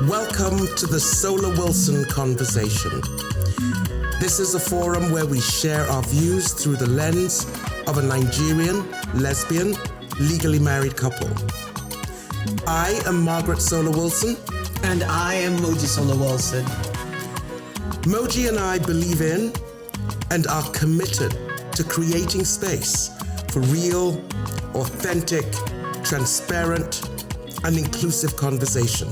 Welcome to the Solar Wilson Conversation. This is a forum where we share our views through the lens of a Nigerian, lesbian, legally married couple. I am Margaret Solar Wilson. And I am Moji Solar Wilson. Moji and I believe in and are committed to creating space for real, authentic, transparent, and inclusive conversation.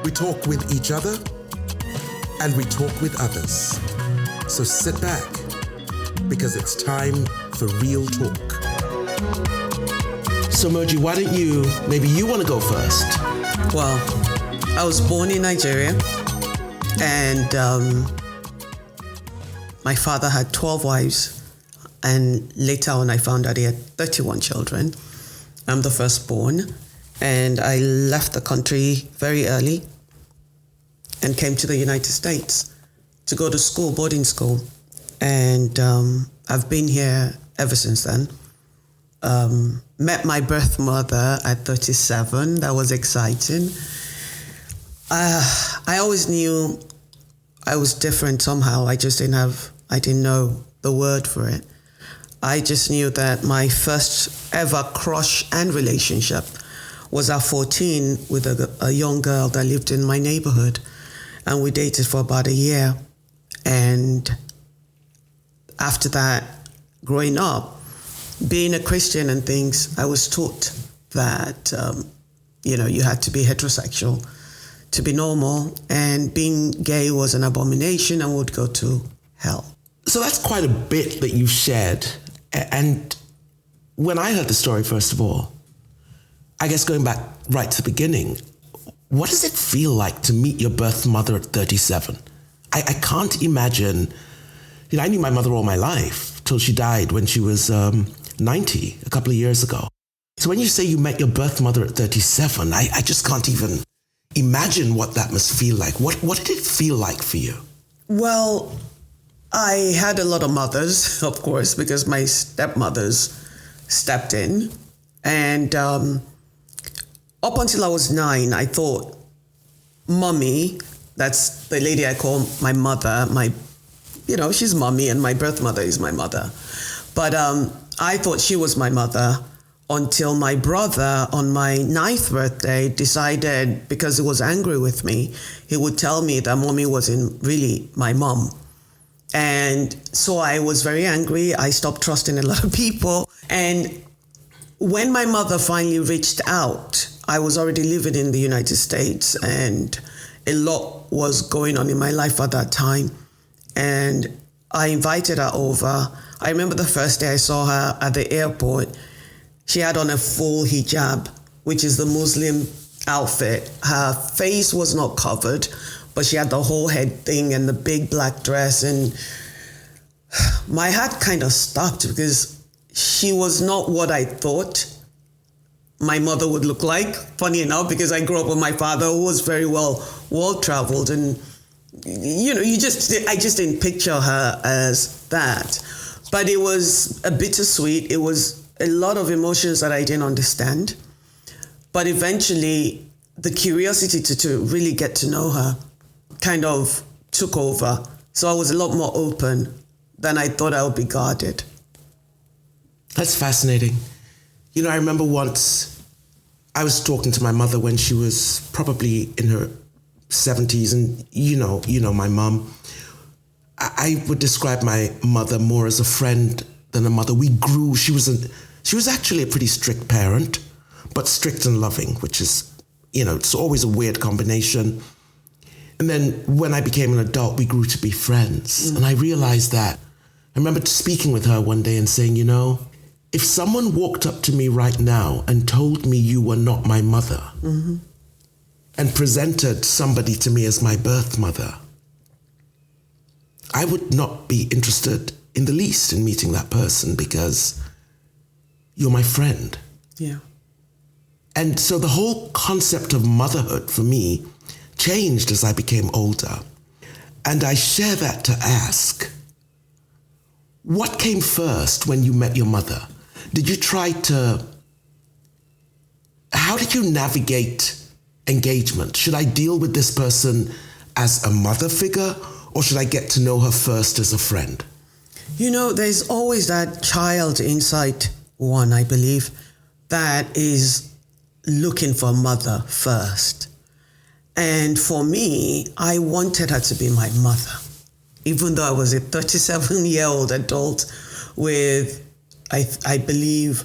We talk with each other and we talk with others. So sit back because it's time for real talk. So Moji, why don't maybe you want to go first? Well, I was born in Nigeria and my father had 12 wives, and later on I found out he had 31 children. I'm the firstborn, and I left the country very early and came to the United States to go to school, boarding school. And I've been here ever since then. Met my birth mother at 37. That was exciting. I always knew I was different somehow. I didn't know the word for it. I just knew that my first ever crush and relationship was at 14 with a young girl that lived in my neighborhood. And we dated for about a year. And after that, growing up, being a Christian and things, I was taught that, you had to be heterosexual to be normal, and being gay was an abomination and would go to hell. So that's quite a bit that you've shared. And when I heard the story, first of all, I guess going back right to the beginning, what does it feel like to meet your birth mother at 37? I can't imagine, I knew my mother all my life till she died when she was 90 a couple of years ago. So when you say you met your birth mother at 37, I just can't even imagine what that must feel like. What did it feel like for you? Well, I had a lot of mothers, of course, because my stepmothers stepped in. And up until I was 9, I thought mommy, that's the lady I call my mother, she's mommy, and my birth mother is my mother. But I thought she was my mother until my brother on my 9th birthday decided, because he was angry with me, he would tell me that mommy wasn't really my mom. And so I was very angry. I stopped trusting a lot of people. And when my mother finally reached out, I was already living in the United States, and a lot was going on in my life at that time. And I invited her over. I remember the first day I saw her at the airport. She had on a full hijab, which is the Muslim outfit. Her face was not covered, but she had the whole head thing and the big black dress. And my heart kind of stopped because she was not what I thought my mother would look like. Funny enough, because I grew up with my father, who was very well-traveled. And, I just didn't picture her as that. But it was a bittersweet. It was a lot of emotions that I didn't understand. But eventually, the curiosity to really get to know her kind of took over. So I was a lot more open than I thought I would be guarded. That's fascinating. I remember once I was talking to my mother when she was probably in her 70s, and my mom. I would describe my mother more as a friend than a mother. We grew. She was actually a pretty strict parent, but strict and loving, which is, it's always a weird combination. And then when I became an adult, we grew to be friends. And I realized that. I remember speaking with her one day and saying, if someone walked up to me right now and told me you were not my mother, and presented somebody to me as my birth mother, I would not be interested in the least in meeting that person because you're my friend. Yeah. And so the whole concept of motherhood for me changed as I became older. And I share that to ask, what came first when you met your mother? How did you navigate engagement? Should I deal with this person as a mother figure, or should I get to know her first as a friend? You know, there's always that child inside one, I believe, that is looking for a mother first. And for me, I wanted her to be my mother, even though I was a 37-year-old adult with, I believe,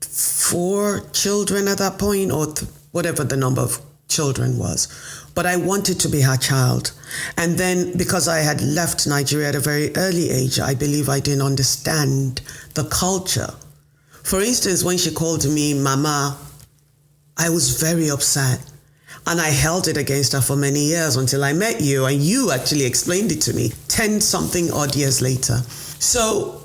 4 children at that point, or whatever the number of children was. But I wanted to be her child. And then because I had left Nigeria at a very early age, I believe I didn't understand the culture. For instance, when she called me Mama, I was very upset. And I held it against her for many years until I met you, and you actually explained it to me 10-something odd years later. So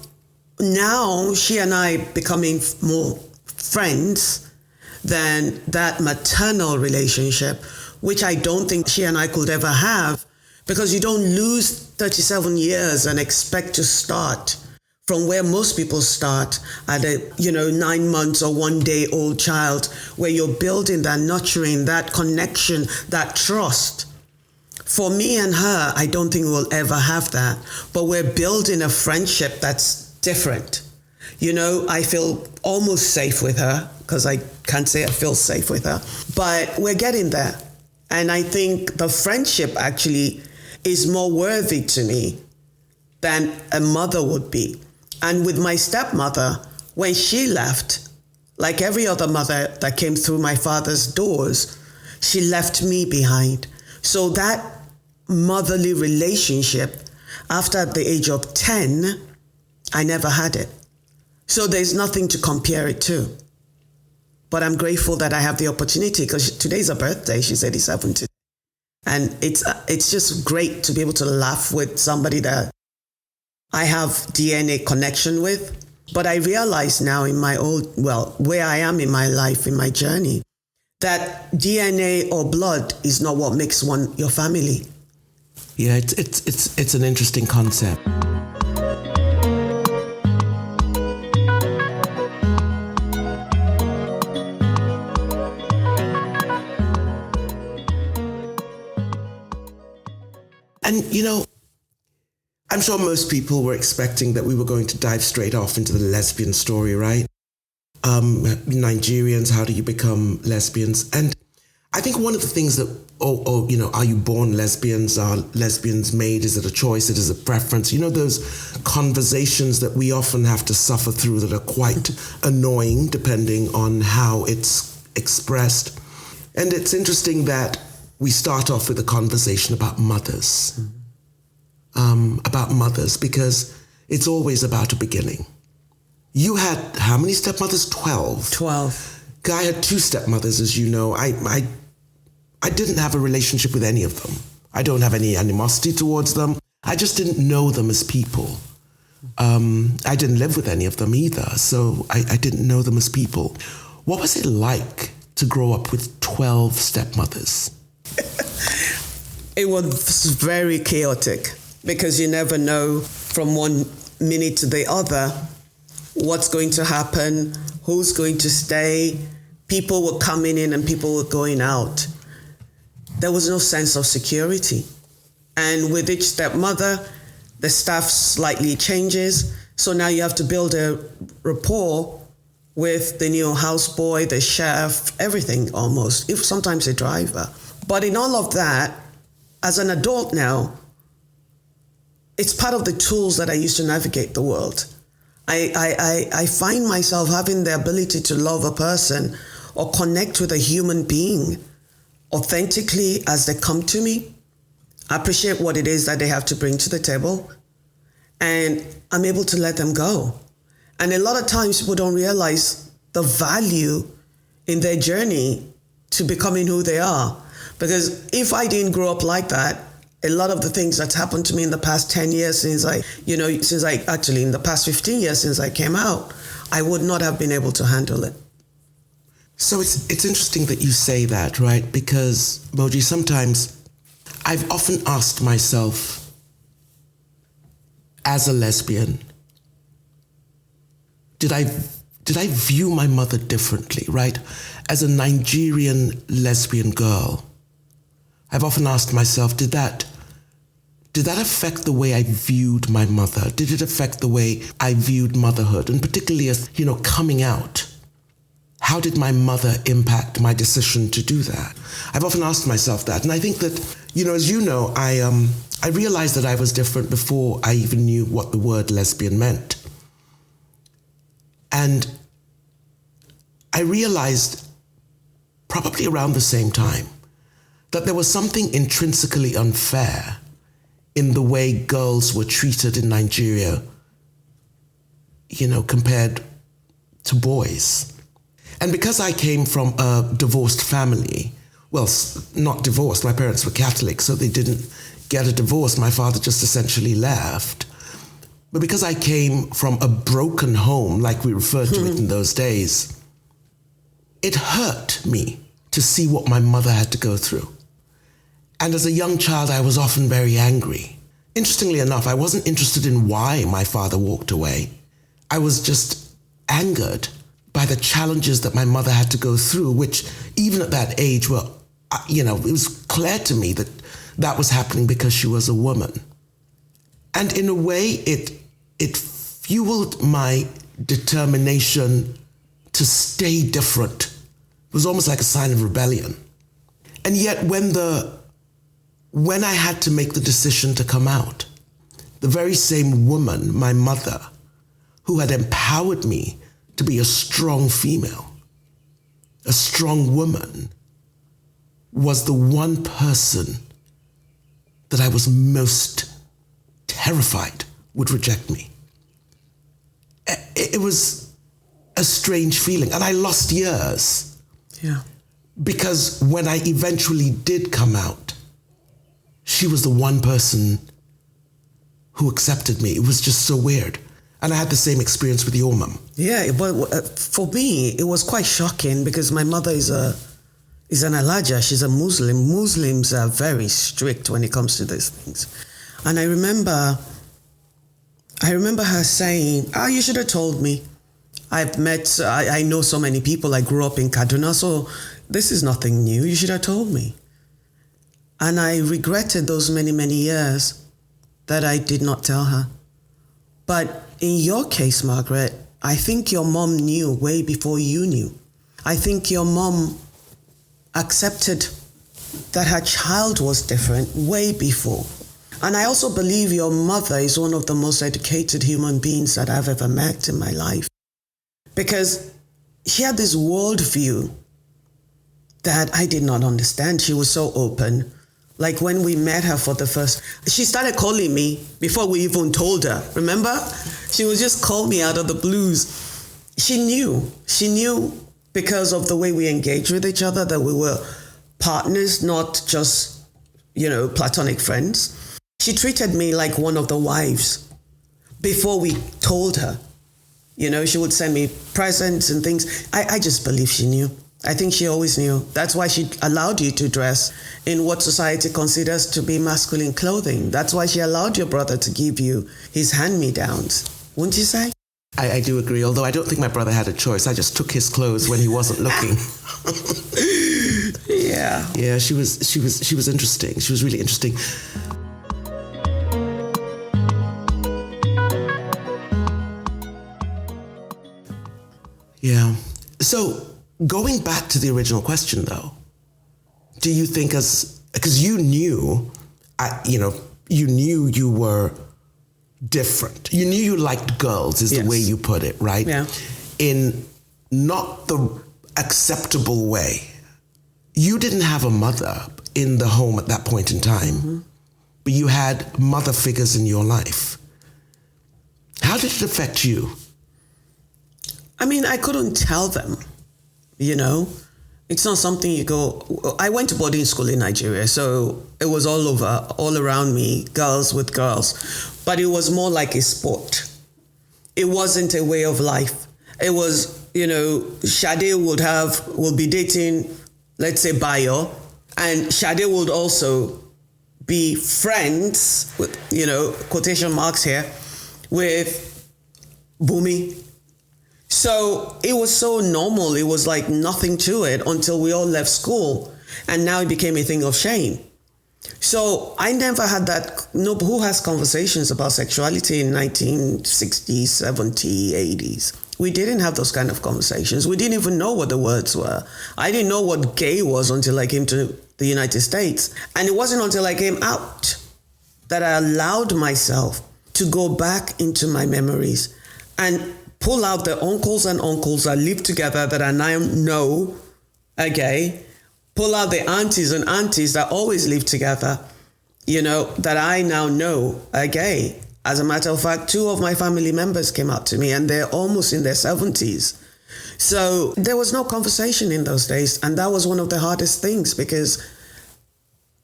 now she and I becoming more friends than that maternal relationship, which I don't think she and I could ever have, because you don't lose 37 years and expect to start from where most people start at a 9 months or 1 day old child, where you're building that, nurturing that connection, that trust. For me and her, I don't think we'll ever have that, but we're building a friendship that's different. I feel almost safe with her, because I can't say I feel safe with her, but we're getting there. And I think the friendship actually is more worthy to me than a mother would be. And with my stepmother, when she left, like every other mother that came through my father's doors, she left me behind. So that motherly relationship, after the age of 10, I never had it. So there's nothing to compare it to. But I'm grateful that I have the opportunity, because today's her birthday. She's 87 today. And it's just great to be able to laugh with somebody that I have DNA connection with. But I realize now in my where I am in my life, in my journey, that DNA or blood is not what makes one your family. Yeah, it's an interesting concept. And I'm sure most people were expecting that we were going to dive straight off into the lesbian story, right? Nigerians, how do you become lesbians? And I think one of the things that, are you born lesbians? Are lesbians made? Is it a choice? It is a preference? Those conversations that we often have to suffer through that are quite annoying depending on how it's expressed. And it's interesting that we start off with a conversation about mothers. Because it's always about a beginning. You had how many stepmothers? 12. 12. I had 2 stepmothers, as you know. I didn't have a relationship with any of them. I don't have any animosity towards them. I just didn't know them as people. I didn't live with any of them either, so I didn't know them as people. What was it like to grow up with 12 stepmothers? It was very chaotic, because you never know from one minute to the other what's going to happen, who's going to stay. People were coming in and people were going out. There was no sense of security. And with each stepmother, the staff slightly changes. So now you have to build a rapport with the new houseboy, the chef, everything almost, if sometimes a driver. But in all of that, as an adult now, it's part of the tools that I use to navigate the world. I find myself having the ability to love a person or connect with a human being authentically as they come to me. I appreciate what it is that they have to bring to the table, and I'm able to let them go. And a lot of times people don't realize the value in their journey to becoming who they are. Because if I didn't grow up like that, a lot of the things that's happened to me in the past 10 years in the past 15 years since I came out, I would not have been able to handle it. So it's interesting that you say that, right? Because, Moji, sometimes I've often asked myself, as a lesbian, did I did I view my mother differently, right? As a Nigerian lesbian girl, I've often asked myself, did that affect the way I viewed my mother? Did it affect the way I viewed motherhood? And particularly as, coming out. How did my mother impact my decision to do that? I've often asked myself that. And I think that, as you know, I realized that I was different before I even knew what the word lesbian meant. And I realized probably around the same time that there was something intrinsically unfair in the way girls were treated in Nigeria, compared to boys. And because I came from a divorced family, well, not divorced, my parents were Catholic, so they didn't get a divorce. My father just essentially left. But because I came from a broken home, like we referred to it in those days, it hurt me to see what my mother had to go through. And as a young child, I was often very angry. Interestingly enough, I wasn't interested in why my father walked away. I was just angered by the challenges that my mother had to go through, which even at that age were, it was clear to me that that was happening because she was a woman. And in a way, it fueled my determination to stay different. It was almost like a sign of rebellion. And yet when I had to make the decision to come out, the very same woman, my mother, who had empowered me to be a strong female, a strong woman, was the one person that I was most terrified would reject me. It was a strange feeling, and I lost years. Yeah. Because when I eventually did come out, she was the one person who accepted me. It was just so weird. And I had the same experience with your mum. Yeah, but for me, it was quite shocking because my mother is an Alaja. She's a Muslim. Muslims are very strict when it comes to these things. And I remember her saying, you should have told me. I know so many people. I grew up in Kaduna, so this is nothing new. You should have told me. And I regretted those many, many years that I did not tell her. But in your case, Margaret, I think your mom knew way before you knew. I think your mom accepted that her child was different way before. And I also believe your mother is one of the most educated human beings that I've ever met in my life. Because she had this worldview that I did not understand. She was so open. Like when we met her for the first, she started calling me before we even told her. Remember? She would just call me out of the blues. She knew because of the way we engaged with each other that we were partners, not just, platonic friends. She treated me like one of the wives before we told her. She would send me presents and things. I just believe she knew. I think she always knew. That's why she allowed you to dress in what society considers to be masculine clothing. That's why she allowed your brother to give you his hand-me-downs. Wouldn't you say? I do agree, although I don't think my brother had a choice. I just took his clothes when he wasn't looking. Yeah. Yeah, she was interesting. She was really interesting. Yeah. So going back to the original question, though, do you think because you knew, you knew you were different. You knew you liked girls, is the way you put it, right? Yeah. In not the acceptable way. You didn't have a mother in the home at that point in time, but you had mother figures in your life. How did it affect you? I mean, I couldn't tell them, It's not something you go... I went to boarding school in Nigeria, so it was all over, all around me, girls with girls. But it was more like a sport. It wasn't a way of life. It was, Sade will be dating, let's say, Bayo, and Sade would also be friends with, quotation marks here, with Bumi. So it was so normal. It was like nothing to it until we all left school. And now it became a thing of shame. So I never had that. No, who has conversations about sexuality in 1960s, 70s, 80s? We didn't have those kind of conversations. We didn't even know what the words were. I didn't know what gay was until I came to the United States. And it wasn't until I came out that I allowed myself to go back into my memories and pull out the uncles and uncles that lived together that I now know are gay, pull out the aunties and aunties that always lived together, that I now know are gay. As a matter of fact, 2 of my family members came up to me and they're almost in their 70s. So there was no conversation in those days. And that was one of the hardest things because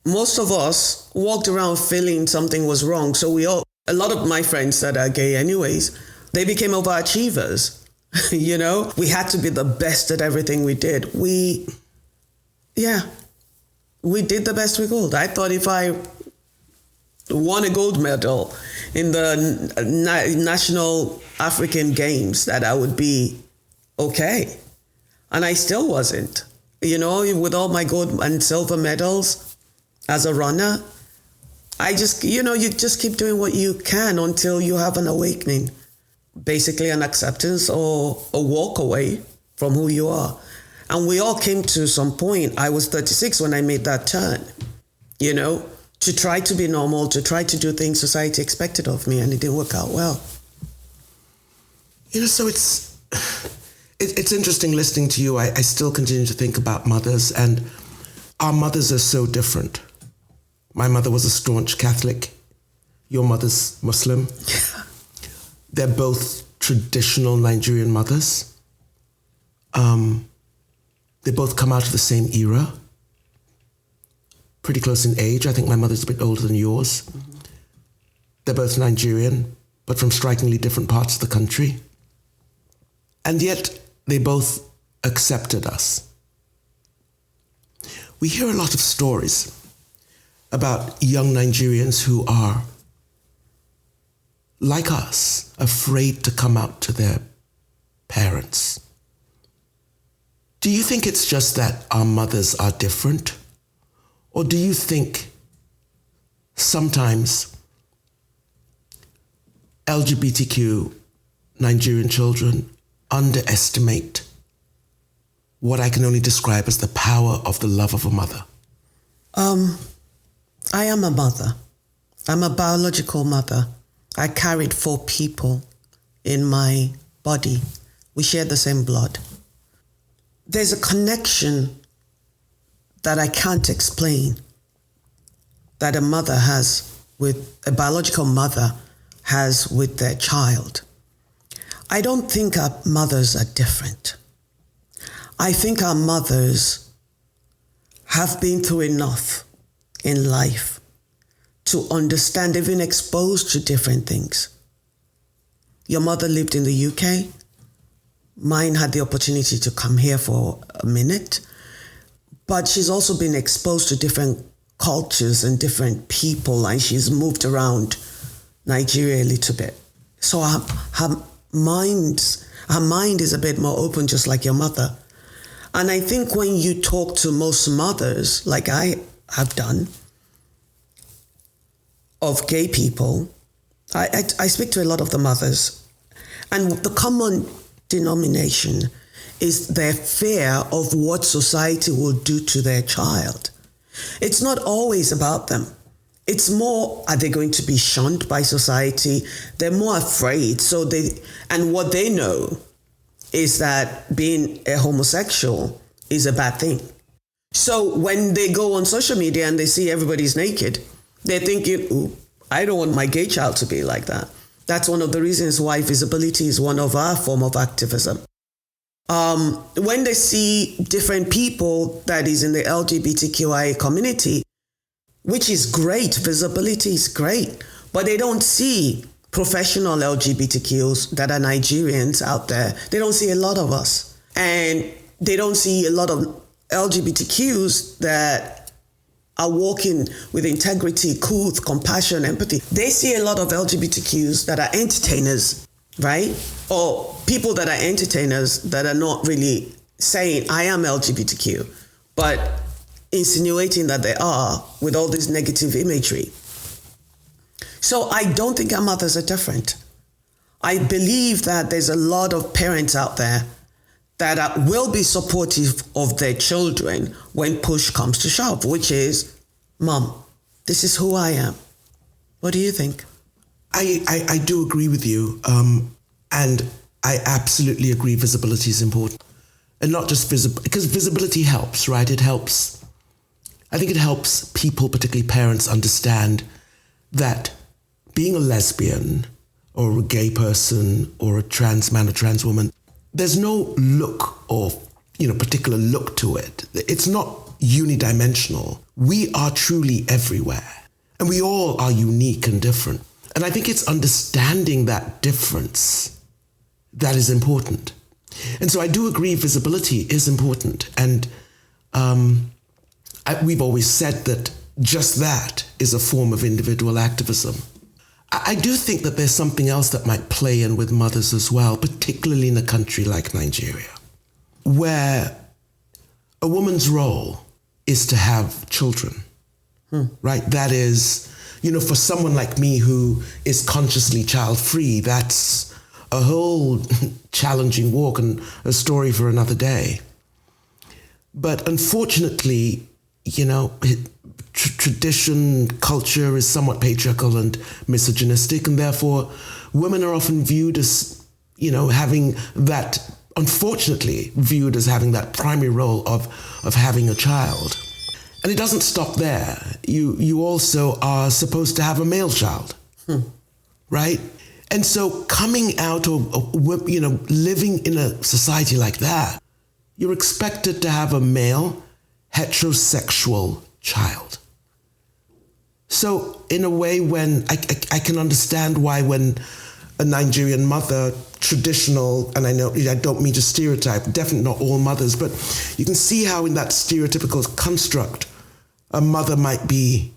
most of us walked around feeling something was wrong. So a lot of my friends that are gay anyways, they became overachievers. We had to be the best at everything we did. We did the best we could. I thought if I won a gold medal in the National African Games that I would be okay. And I still wasn't. With all my gold and silver medals as a runner, I just, you just keep doing what you can until you have an awakening, basically an acceptance or a walk away from who you are. And we all came to some point. I was 36 when I made that turn, to try to be normal, to try to do things society expected of me, and it didn't work out well. So it's interesting listening to you. I still continue to think about mothers, and our mothers are so different. My mother was a staunch Catholic. Your mother's Muslim. Yeah. They're both traditional Nigerian mothers. They both come out of the same era. Pretty close in age. I think my mother's a bit older than yours. Mm-hmm. They're both Nigerian, but from strikingly different parts of the country. And yet, they both accepted us. We hear a lot of stories about young Nigerians who are, like us, afraid to come out to their parents. Do you think it's just that our mothers are different? Or do you think sometimes LGBTQ Nigerian children underestimate what I can only describe as the power of the love of a mother? I am a mother. I'm a biological mother. I carried 4 people in my body. We share the same blood. There's a connection that I can't explain that a mother has with, a biological mother has with their child. I don't think our mothers are different. I think our mothers have been through enough in life to understand, they've been exposed to different things. Your mother lived in the UK. Mine had the opportunity to come here for a minute, but she's also been exposed to different cultures and different people, and she's moved around Nigeria a little bit. So her mind is a bit more open, just like your mother. And I think when you talk to most mothers, like I have done, of gay people, I speak to a lot of the mothers, and the common denomination is their fear of what society will do to their child. It's not always about them. It's more, are they going to be shunned by society? They're more afraid. And what they know is that being a homosexual is a bad thing. So when they go on social media and they see everybody's naked, they're thinking, ooh, I don't want my gay child to be like that. That's one of the reasons why visibility is one of our form of activism. When they see different people that is in the LGBTQIA community, which is great, visibility is great, but they don't see professional LGBTQs that are Nigerians out there. They don't see a lot of us. And they don't see a lot of LGBTQs that are walking with integrity, truth, compassion, empathy. They see a lot of LGBTQs that are entertainers, right? Or people that are entertainers that are not really saying, I am LGBTQ, but insinuating that they are with all this negative imagery. So I don't think our mothers are different. I believe that there's a lot of parents out there that will be supportive of their children when push comes to shove, which is, Mom, this is who I am. What do you think? I do agree with you. And I absolutely agree visibility is important. And not just visible, because visibility helps, right? It helps. I think it helps people, particularly parents, understand that being a lesbian or a gay person or a trans man or trans woman, there's no look or, particular look to it. It's not unidimensional. We are truly everywhere. And we all are unique and different. And I think it's understanding that difference that is important. And so I do agree visibility is important. And we've always said that just that is a form of individual activism. I do think that there's something else that might play in with mothers as well, particularly in a country like Nigeria, where a woman's role is to have children, right? That is, for someone like me who is consciously child-free, that's a whole challenging walk and a story for another day. But unfortunately, tradition, culture is somewhat patriarchal and misogynistic, and therefore women are often viewed as, having that, unfortunately, viewed as having that primary role of having a child. And it doesn't stop there. You also are supposed to have a male child, right? And so coming out of, living in a society like that, you're expected to have a male heterosexual child. So in a way, when I can understand why when a Nigerian mother, traditional, and I don't mean to stereotype, definitely not all mothers, but you can see how in that stereotypical construct, a mother might be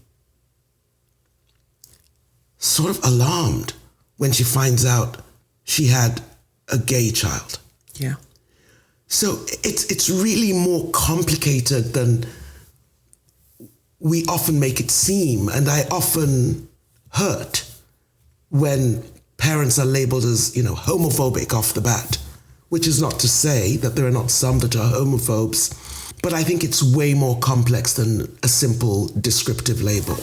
sort of alarmed when she finds out she had a gay child. Yeah. So it's really more complicated than we often make it seem. And I often hurt when parents are labeled as, homophobic off the bat, which is not to say that there are not some that are homophobes, but I think it's way more complex than a simple descriptive label.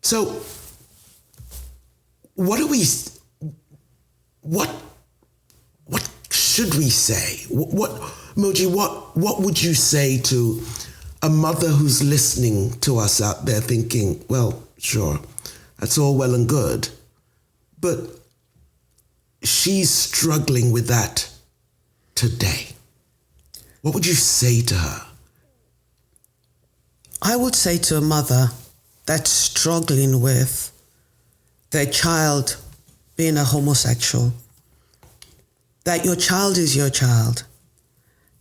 So, what should we say? Moji, what would you say to a mother who's listening to us out there thinking, well, sure, that's all well and good, but she's struggling with that today? What would you say to her? I would say to a mother that's struggling with their child being a homosexual, that your child is your child.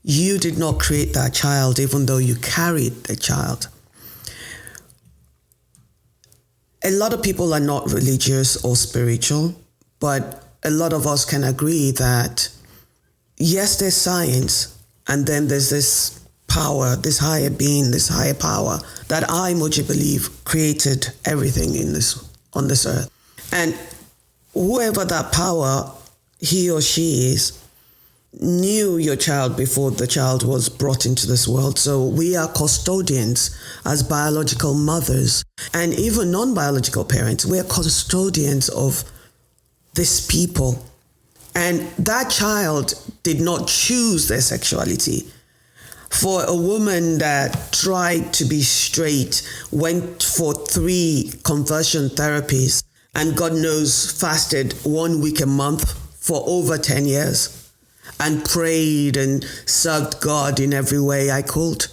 You did not create that child, even though you carried the child. A lot of people are not religious or spiritual, but a lot of us can agree that, yes, there's science, and then there's this power, this higher being, this higher power that I, Moji, believe created everything on this earth. And whoever that power, he or she is, knew your child before the child was brought into this world. So we are custodians as biological mothers, and even non-biological parents. We are custodians of this people. And that child did not choose their sexuality. For a woman that tried to be straight, went for 3 conversion therapies, and God knows fasted 1 week a month for over 10 years, and prayed and served God in every way I could.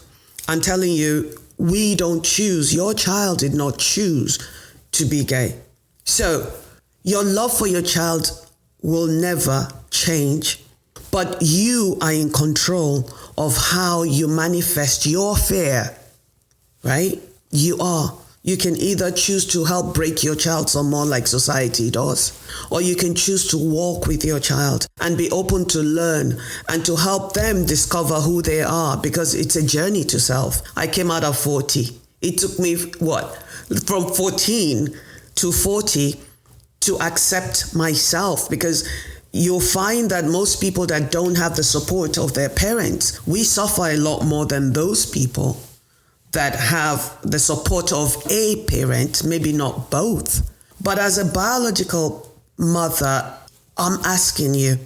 I'm telling you, we don't choose. Your child did not choose to be gay. So your love for your child will never change, but you are in control of how you manifest your fear, right? You are. You can either choose to help break your child some more like society does, or you can choose to walk with your child and be open to learn and to help them discover who they are, because it's a journey to self. I came out of 40. It took me, from 14 to 40 to accept myself, because you'll find that most people that don't have the support of their parents, we suffer a lot more than those people that have the support of a parent, maybe not both. But as a biological mother, I'm asking you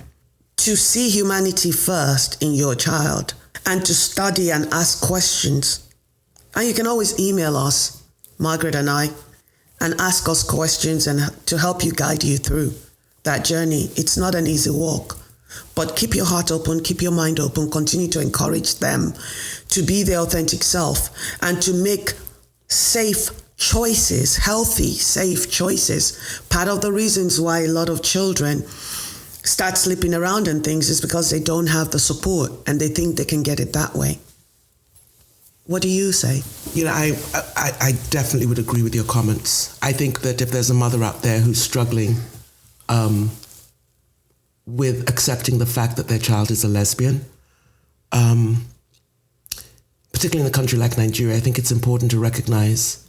to see humanity first in your child and to study and ask questions. And you can always email us, Margaret and I, and ask us questions and to help you guide you through that journey. It's not an easy walk. But keep your heart open, keep your mind open, continue to encourage them to be their authentic self and to make safe choices, healthy, safe choices. Part of the reasons why a lot of children start sleeping around and things is because they don't have the support and they think they can get it that way. What do you say? I definitely would agree with your comments. I think that if there's a mother out there who's struggling with accepting the fact that their child is a lesbian, particularly in a country like Nigeria, I think it's important to recognize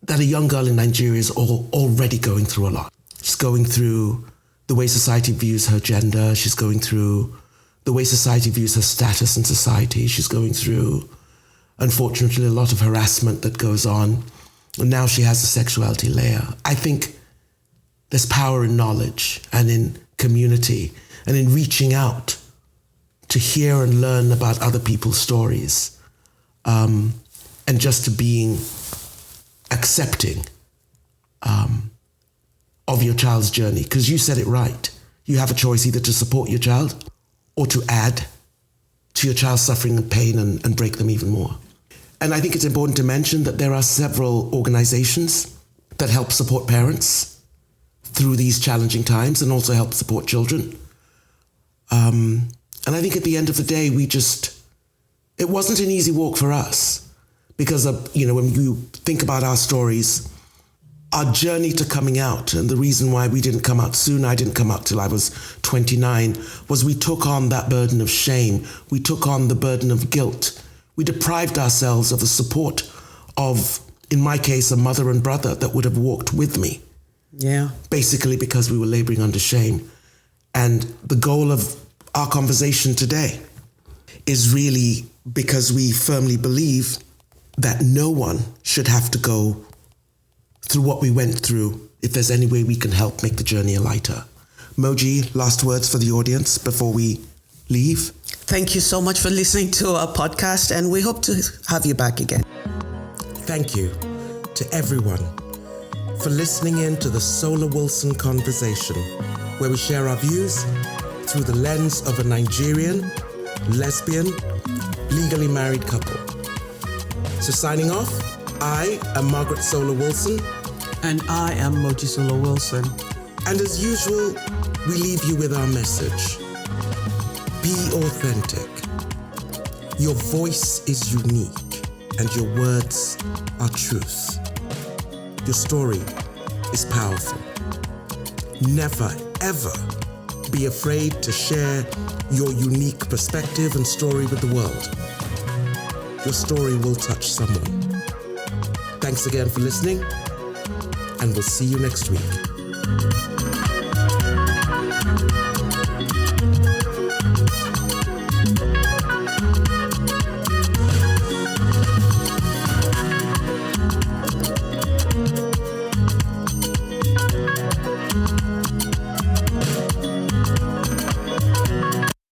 that a young girl in Nigeria is already going through a lot. She's going through the way society views her gender. She's going through the way society views her status in society. She's going through, unfortunately, a lot of harassment that goes on. And now she has a sexuality layer. I think there's power in knowledge and in community and in reaching out to hear and learn about other people's stories, and just to being accepting of your child's journey. Because you said it right. You have a choice either to support your child or to add to your child's suffering and pain and break them even more. And I think it's important to mention that there are several organizations that help support parents through these challenging times and also help support children. And I think at the end of the day, it wasn't an easy walk for us because when you think about our stories, our journey to coming out, and the reason why we didn't come out soon, I didn't come out till I was 29, was we took on that burden of shame. We took on the burden of guilt. We deprived ourselves of the support of, in my case, a mother and brother that would have walked with me. Yeah. Basically because we were laboring under shame. And the goal of our conversation today is really because we firmly believe that no one should have to go through what we went through if there's any way we can help make the journey lighter. Moji, last words for the audience before we leave? Thank you so much for listening to our podcast, and we hope to have you back again. Thank you to everyone for listening in to the Solar Wilson Conversation, where we share our views through the lens of a Nigerian, lesbian, legally married couple. So signing off, I am Margaret Solar Wilson. And I am Moji Solar Wilson. And as usual, we leave you with our message. Be authentic. Your voice is unique and your words are truth. Your story is powerful. Never, ever be afraid to share your unique perspective and story with the world. Your story will touch someone. Thanks again for listening, and we'll see you next week.